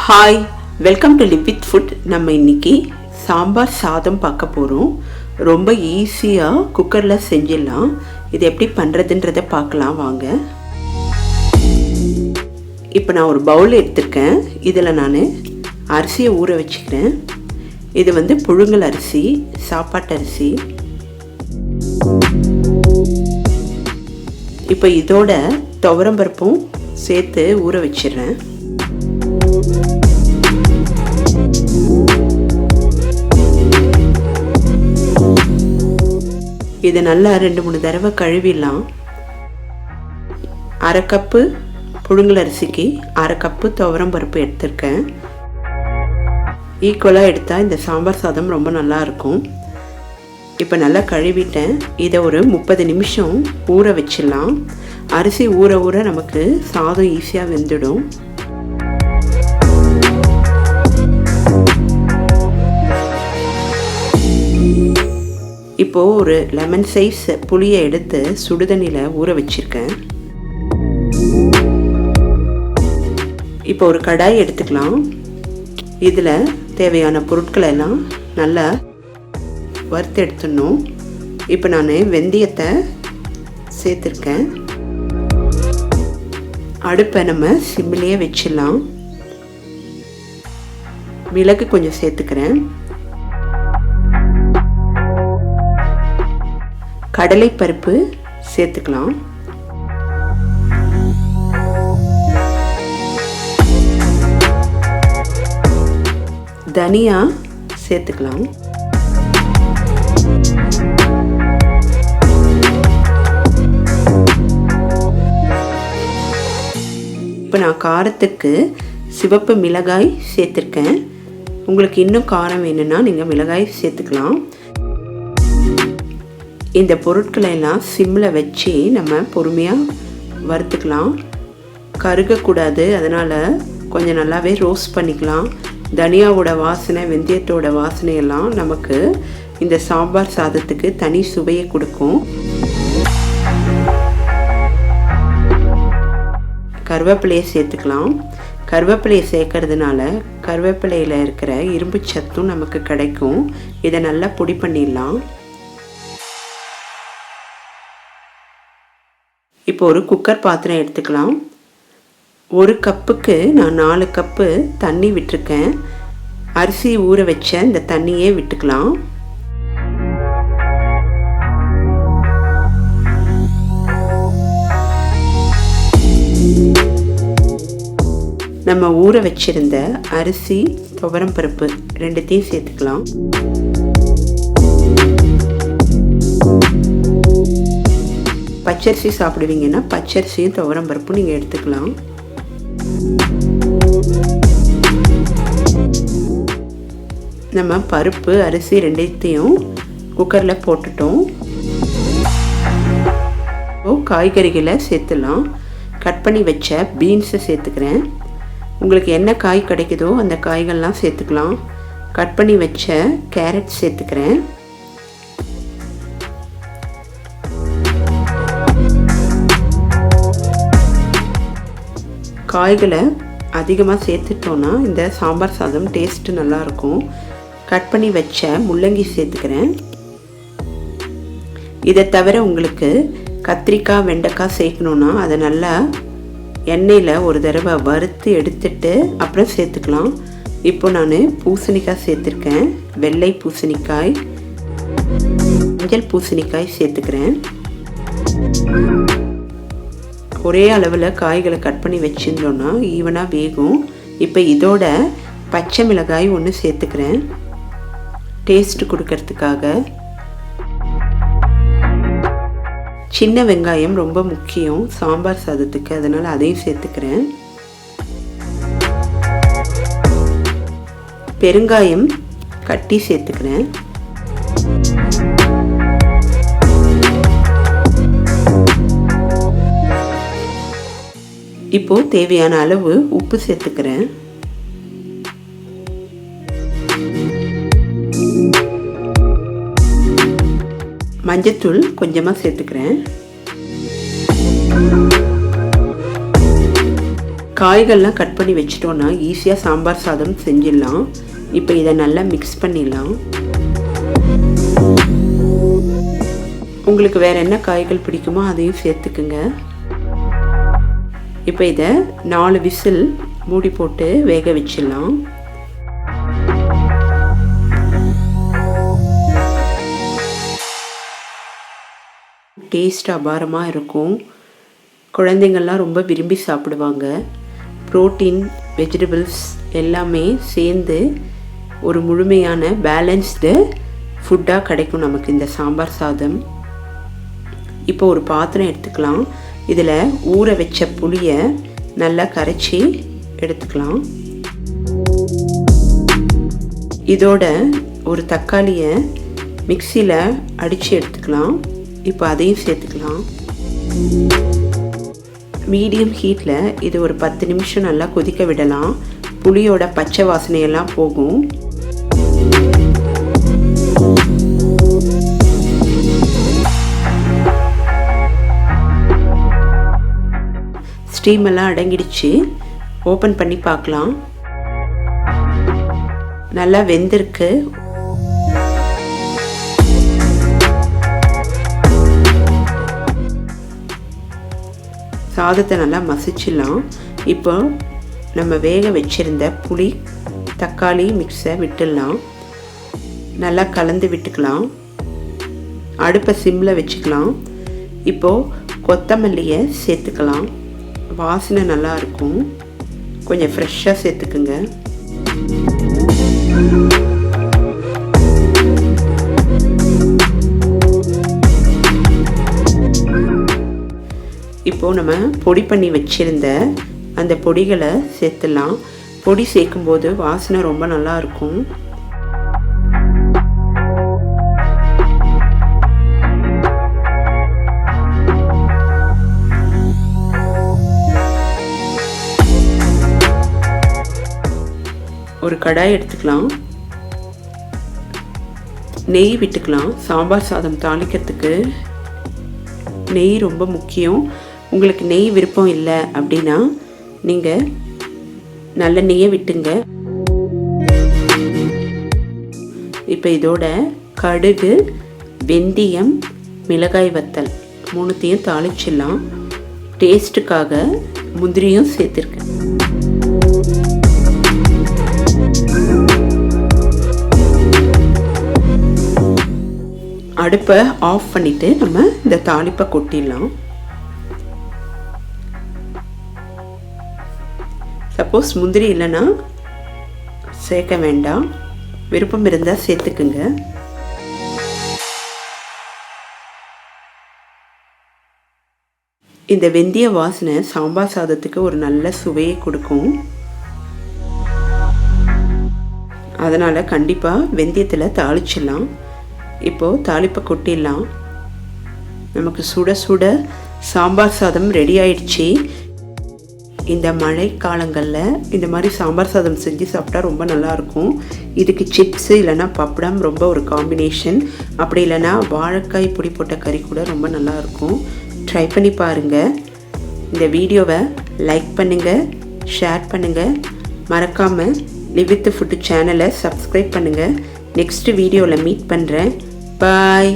Hi, welcome to live with food. நம்ம இன்னைக்கு சாம்பார் சாதம் பார்க்க போகிறோம். ரொம்ப ஈஸியாக குக்கரில் செஞ்சிடலாம். இது எப்படி பண்ணுறதுன்றதை பார்க்கலாம் வாங்க. இப்போ நான் ஒரு பவுல் எடுத்திருக்கேன். இதில் நான் அரிசியை ஊற வச்சுக்கிறேன். இது புழுங்கல் அரிசி, சாப்பாட்டு அரிசி. இப்போ இதோட துவரம்பருப்பும் சேர்த்து ஊற வச்சிடுறேன். இதை நல்லா 2-3 தடவை கழுவிடலாம். அரை கப்பு புழுங்கல் அரிசிக்கு அரை கப்பு துவரம்பருப்பு எடுத்திருக்கேன். ஈக்குவலாக எடுத்தால் இந்த சாம்பார் சாதம் ரொம்ப நல்லா இருக்கும். இப்போ நல்லா கழுவிட்டேன். இதை ஒரு 30 நிமிஷம் ஊற வச்சிடலாம். அரிசி ஊற ஊற நமக்கு சாதம் ஈஸியாக வெந்துடும். இப்போது ஒரு லெமன் சைஸ் புளியை எடுத்து சுடுதண்ணியில் ஊற வச்சுருக்கேன். இப்போ ஒரு கடாய் எடுத்துக்கலாம். இதில் தேவையான பொருட்களை எல்லாம் நல்லா வறுத்து எடுத்துடணும். இப்போ நான் வெந்தயத்தை சேர்த்துருக்கேன். அடுப்பை நம்ம சிம்மிலேயே வச்சிடலாம். மிளகு கொஞ்சம் சேர்த்துக்கிறேன். கடலைப்பருப்பு சேர்த்துக்கலாம். தனியா சேர்த்துக்கலாம். இப்போ நான் காரத்துக்கு சிவப்பு மிளகாய் சேர்த்துருக்கேன். உங்களுக்கு இன்னும் காரம் வேணும்னா நீங்கள் மிளகாய் சேர்த்துக்கலாம். இந்த பொருட்களை எல்லாம் சிம்மில் வச்சு நம்ம பொறுமையாக வறுத்துக்கலாம். கருகக்கூடாது, அதனால் கொஞ்சம் நல்லாவே ரோஸ்ட் பண்ணிக்கலாம். தனியாவோட வாசனை, வெந்தயத்தோட வாசனையெல்லாம் நமக்கு இந்த சாம்பார் சாதத்துக்கு தனி சுவையை கொடுக்கும். கருவேப்பிலையை சேர்த்துக்கலாம். கருவேப்பிலையை சேர்க்கறதுனால கருவேப்பிலையில் இருக்கிற இரும்பு சத்தும் நமக்கு கிடைக்கும். இதை நல்லா பொடி பண்ணிடலாம். இப்போ ஒரு குக்கர் பாத்திரம் எடுத்துக்கலாம். ஒரு கப்புக்கு நான் 4 கப்பு தண்ணி விட்டுருக்கேன். அரிசி ஊற வச்ச இந்த தண்ணியே விட்டுக்கலாம். நம்ம ஊற வச்சிருந்த அரிசி, துவரம்பருப்பு ரெண்டுத்தையும் சேர்த்துக்கலாம். பச்சரிசி சாப்பிடுவீங்கன்னா பச்சரிசியும் துவரம்பருப்பும் நீங்கள் எடுத்துக்கலாம். நம்ம பருப்பு, அரிசி ரெண்டையும் குக்கரில் போட்டுட்டோம். காய்கறிகளை சேர்த்துலாம். கட் பண்ணி வச்ச பீன்ஸை சேர்த்துக்கிறேன். உங்களுக்கு என்ன காய் கிடைக்குதோ அந்த காய்கள்லாம் சேர்த்துக்கலாம். கட் பண்ணி வச்ச கேரட் சேர்த்துக்கிறேன். காய்களை அதிகமாக சேர்த்துட்டோன்னா இந்த சாம்பார் சாதம் டேஸ்ட்டு நல்லாயிருக்கும். கட் பண்ணி வச்ச முள்ளங்கி சேர்த்துக்கிறேன். இதை தவிர உங்களுக்கு கத்திரிக்காய், வெண்டைக்காய் சேர்க்கணுன்னா அதை நல்லா எண்ணெயில் ஒரு தடவை வறுத்து எடுத்துட்டு அப்புறம் சேர்த்துக்கலாம். இப்போ நான் பூசணிக்காய் சேர்த்துருக்கேன். வெள்ளை பூசணிக்காய், மஞ்சள் பூசணிக்காய் சேர்த்துக்கிறேன். ஒரே அளவில் காய்களை கட் பண்ணி வச்சுருந்தோன்னா ஈவனாக வேகும். இப்போ இதோட பச்சை மிளகாய் ஒன்று சேர்த்துக்கிறேன் டேஸ்ட்டு கொடுக்கறதுக்காக. சின்ன வெங்காயம் ரொம்ப முக்கியம் சாம்பார் சாதத்துக்கு, அதனால் அதையும் சேர்த்துக்கிறேன். பெருங்காயம் கட்டி சேர்த்துக்கிறேன். இப்போ தேவையான அளவு உப்பு சேர்த்துக்கிறேன். மஞ்சத்தூள் கொஞ்சமாக சேர்த்துக்கிறேன். காய்கள்லாம் கட் பண்ணி வச்சிட்டோன்னா ஈஸியாக சாம்பார் சாதம் செஞ்சிடலாம். இப்போ இதை நல்லா மிக்ஸ் பண்ணிடலாம். உங்களுக்கு வேறு என்ன காய்கள் பிடிக்குமோ அதையும் சேர்த்துக்குங்க. இப்போ இதை 4 விசில் மூடி போட்டு வேக வச்சிடலாம். டேஸ்ட் அபாரமாக இருக்கும். குழந்தைங்கள்லாம் ரொம்ப விரும்பி சாப்பிடுவாங்க. ப்ரோட்டீன், வெஜிடபிள்ஸ் எல்லாமே சேர்ந்து ஒரு முழுமையான பேலன்ஸ்டு ஃபுட்டாக கிடைக்கும் நமக்கு இந்த சாம்பார் சாதம். இப்போ ஒரு பாத்திரம் எடுத்துக்கலாம். இதில் ஊற வச்ச புளியை நல்லா கரைச்சி எடுத்துக்கலாம். இதோட ஒரு தக்காளியை மிக்சியில் அடித்து எடுத்துக்கலாம். இப்போ அதையும் சேர்த்துக்கலாம். மீடியம் ஹீட்டில் இது ஒரு 10 நிமிஷம் நல்லா கொதிக்க விடலாம். புளியோட பச்சை வாசனையெல்லாம் போகும். ஸ்டீம் எல்லாம் அடங்கிடுச்சு. ஓப்பன் பண்ணி பார்க்கலாம். நல்லா வெந்திருக்கு. சாதத்தை நல்லா மசிச்சிடலாம். இப்போ நம்ம வேக வச்சிருந்த புளி தக்காளி மிக்ஸை விட்டுடலாம். நல்லா கலந்து விட்டுக்கலாம். அடுப்பை சிம்மில் வச்சுக்கலாம். இப்போது கொத்தமல்லியை சேர்த்துக்கலாம். வாசனை நல்லா இருக்கும். கொஞ்சம் ஃப்ரெஷ்ஷாக சேர்த்துக்குங்க. இப்போது நம்ம பொடி பண்ணி வச்சுருந்த அந்த பொடிகளை சேர்த்துடலாம். பொடி சேர்க்கும்போது வாசனை ரொம்ப நல்லா இருக்கும். ஒரு கடாய் எடுத்துக்கலாம். நெய் விட்டுக்கலாம். சாம்பார் சாதம் தாளிக்கிறதுக்கு நெய் ரொம்ப முக்கியம். உங்களுக்கு நெய் விருப்பம் இல்லை அப்படின்னா நீங்கள் நல்ல நெய்யை விட்டுங்க. இப்போ இதோட கடுகு, வெந்தயம், மிளகாய் வத்தல் 3த்தையும் தாளிச்சிடலாம். டேஸ்ட்டுக்காக முந்திரியும் சேர்த்துருக்கேன். அடுப்பை ஆஃப் பண்ணிவிட்டு நம்ம இந்த தாளிப்பை கொட்டிடலாம். சப்போஸ் முந்திரி இல்லைன்னா சேர்க்க வேண்டாம். விருப்பம் இருந்தால் சேர்த்துக்குங்க. இந்த வெந்தய வாசனை சாம்பார் சாதத்துக்கு ஒரு நல்ல சுவையை கொடுக்கும். அதனால் கண்டிப்பாக வெந்தயத்தில் தாளிச்சிடலாம். இப்போது தாளிப்பை கொட்டிடலாம். நமக்கு சுட சுட சாம்பார் சாதம் ரெடி ஆயிடுச்சு. இந்த மழை காலங்களில் இந்த மாதிரி சாம்பார் சாதம் செஞ்சு சாப்பிட்டா ரொம்ப நல்லாயிருக்கும். இதுக்கு சிப்ஸு இல்லைன்னா பப்படம் ரொம்ப ஒரு காம்பினேஷன். அப்படி இல்லைன்னா வாழைக்காய் பொடி போட்ட கறி கூட ரொம்ப நல்லாயிருக்கும். ட்ரை பண்ணி பாருங்கள். இந்த வீடியோவை லைக் பண்ணுங்கள், ஷேர் பண்ணுங்கள். மறக்காமல் லிவ் வித் ஃபுட் சேனலை சப்ஸ்கிரைப் பண்ணுங்கள். நெக்ஸ்ட் வீடியோவில் மீட் பண்ணுறேன். பாய்.